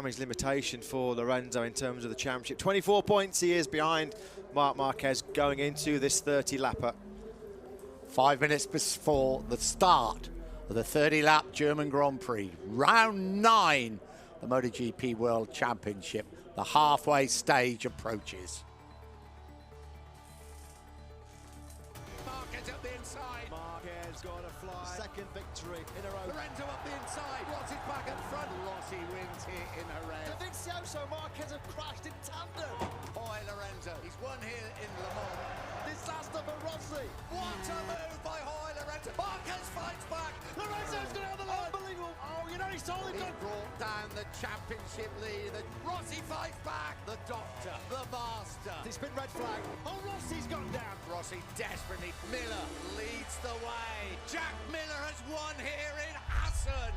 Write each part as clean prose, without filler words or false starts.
damage limitation for Lorenzo in terms of the championship. 24 points he is behind Marc Marquez going into this 30-lapper. 5 minutes before the start of the 30-lap German Grand Prix. Round 9, the MotoGP World Championship. The halfway stage approaches. Marquez up the inside. Marquez got a fly. Second victory in a row. Lorenzo up the inside. Rossi's back in front. Rossi wins here in Jerez. Dovizioso, Marquez have crashed in tandem. Boy, Lorenzo, he's won here in Le Mans. Disaster for Rossi. What a move by Hoy Lorenzo. Marquez fights back. Lorenzo's going to have the line. Unbelievable. Oh, you know, he saw it. He brought down the championship lead. Rossi fights back. The doctor, the master. It's been red flag. Oh, Rossi's gone down. Rossi desperately. Miller leads the way. Jack Miller has won here in Assen.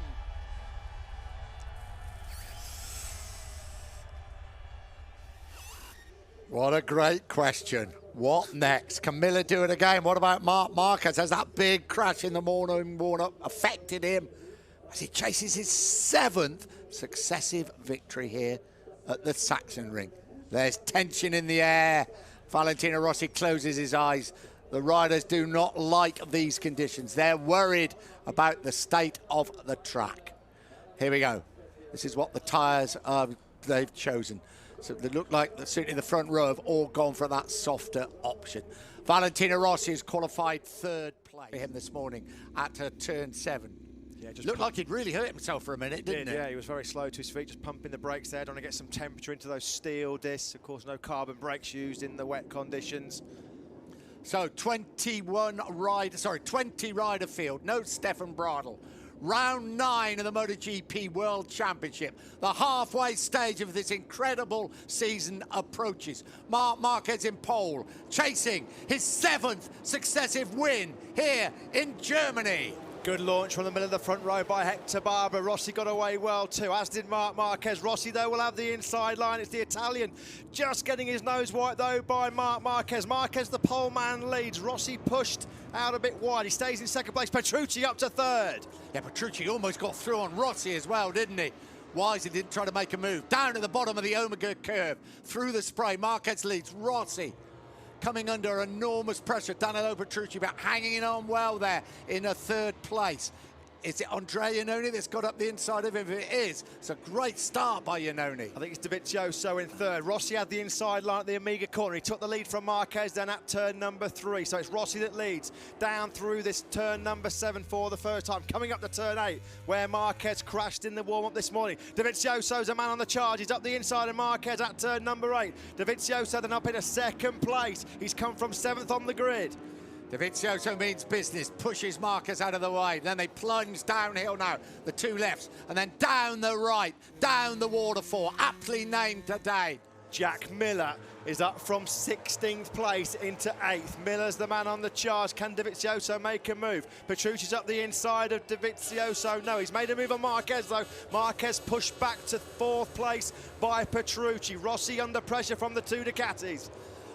What a great question. What next? Can Miller do it again? What about Marc Marquez? Has that big crash in the morning warm-up affected him as he chases his 7th successive victory here at the Sachsenring? There's tension in the air. Valentino Rossi closes his eyes. The riders do not like these conditions. They're worried about the state of the track. Here we go. This is what the tyres they've chosen. So they look like, certainly the front row have all gone for that softer option. Valentino Rossi has qualified 3rd place for him this morning at turn 7. Yeah, just looked like he'd really hurt himself for a minute, didn't he? Yeah, he was very slow to his feet, just pumping the brakes there, trying to get some temperature into those steel discs. Of course, no carbon brakes used in the wet conditions. So 20 rider field, no Stefan Bradl. Round 9 of the MotoGP World Championship. The halfway stage of this incredible season approaches. Marc Marquez in pole, chasing his 7th successive win here in Germany. Good launch from the middle of the front row by Hector Barbera. Rossi got away well too, as did Marc Marquez. Rossi, though, will have the inside line. It's the Italian just getting his nose white, though, by Marc Marquez. Marquez, the pole man, leads. Rossi pushed out a bit wide. He stays in 2nd place. Petrucci up to 3rd. Yeah, Petrucci almost got through on Rossi as well, didn't he? Wise, he didn't try to make a move. Down to the bottom of the Omega curve. Through the spray, Marquez leads. Rossi coming under enormous pressure. Danilo Petrucci, but hanging on well there in a 3rd place. Is it Andrea Iannone that's got up the inside of him? If it is, it's a great start by Iannone. I think it's Dovizioso in 3rd. Rossi had the inside line at the Omega corner. He took the lead from Marquez then at turn number 3. So it's Rossi that leads down through this turn number 7 for the first time. Coming up to turn 8, where Marquez crashed in the warm-up this morning. Dovizioso's a man on the charge. He's up the inside of Marquez at turn number 8. Dovizioso then up in a 2nd place. He's come from 7th on the grid. Dovizioso means business, pushes Marquez out of the way. Then they plunge downhill now, the 2 lefts, and then down the right, down the waterfall, aptly named today. Jack Miller is up from 16th place into 8th. Miller's the man on the charge. Can Dovizioso make a move? Petrucci's up the inside of Dovizioso. No, he's made a move on Marquez, though. Marquez pushed back to 4th place by Petrucci. Rossi under pressure from the 2 Ducatis.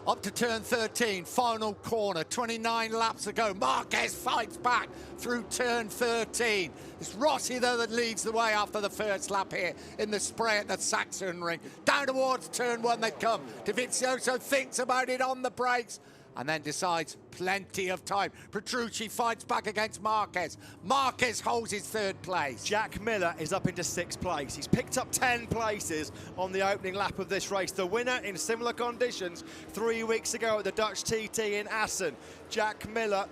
Up to turn 13, final corner, 29 laps ago. Marquez fights back through turn 13. It's Rossi, though, that leads the way after the first lap here in the spray at the Sachsenring. Down towards turn 1 they come. Dovizioso thinks about it on the brakes and then decides plenty of time. Petrucci fights back against Marquez. Marquez holds his 3rd place. Jack Miller is up into 6th place. He's picked up 10 places on the opening lap of this race. The winner in similar conditions 3 weeks ago at the Dutch TT in Assen. Jack Miller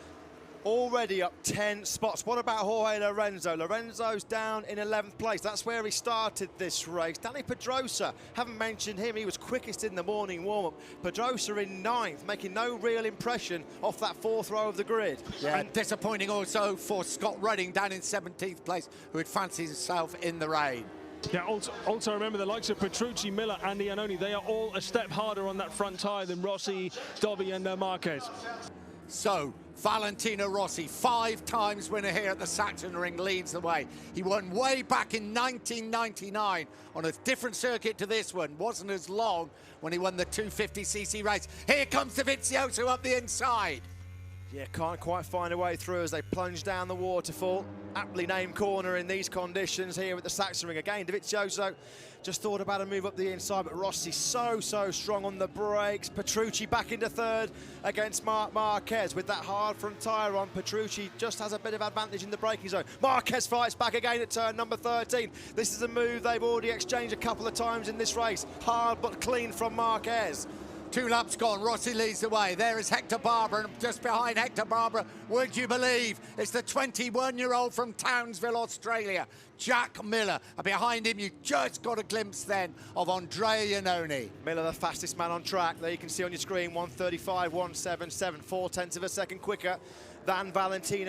already up 10 spots. What about Jorge Lorenzo? Lorenzo's down in 11th place. That's where he started this race. Danny Pedrosa, haven't mentioned him. He was quickest in the morning warm-up. Pedrosa in 9th, making no real impression off that 4th row of the grid. Yeah, and disappointing also for Scott Redding down in 17th place, who had fancied himself in the rain. Yeah, also remember the likes of Petrucci, Miller and Iannone, they are all a step harder on that front tyre than Rossi, Dobby and Marquez. So, Valentino Rossi, 5 times winner here at the Sachsenring, leads the way. He won way back in 1999 on a different circuit to this one. Wasn't as long when he won the 250cc race. Here comes Dovizioso up the inside. Yeah, can't quite find a way through as they plunge down the waterfall. aptly named corner in these conditions here at the Sachsenring. Again, Dovizioso just thought about a move up the inside, but Rossi so strong on the brakes. Petrucci back into third against Marc Marquez with that hard front tyre on. Petrucci just has a bit of advantage in the braking zone. Marquez fights back again at turn number 13. This is a move they've already exchanged a couple of times in this race. Hard but clean from Marquez. 2 laps gone, Rossi leads the way. There is Hector Barbara, and just behind Hector Barbara, would you believe, it's the 21-year-old from Townsville, Australia, Jack Miller. And behind him, you just got a glimpse then of Andrea Iannone. Miller, the fastest man on track. There you can see on your screen, 1:35.177, 0.4 of a second quicker than Valentino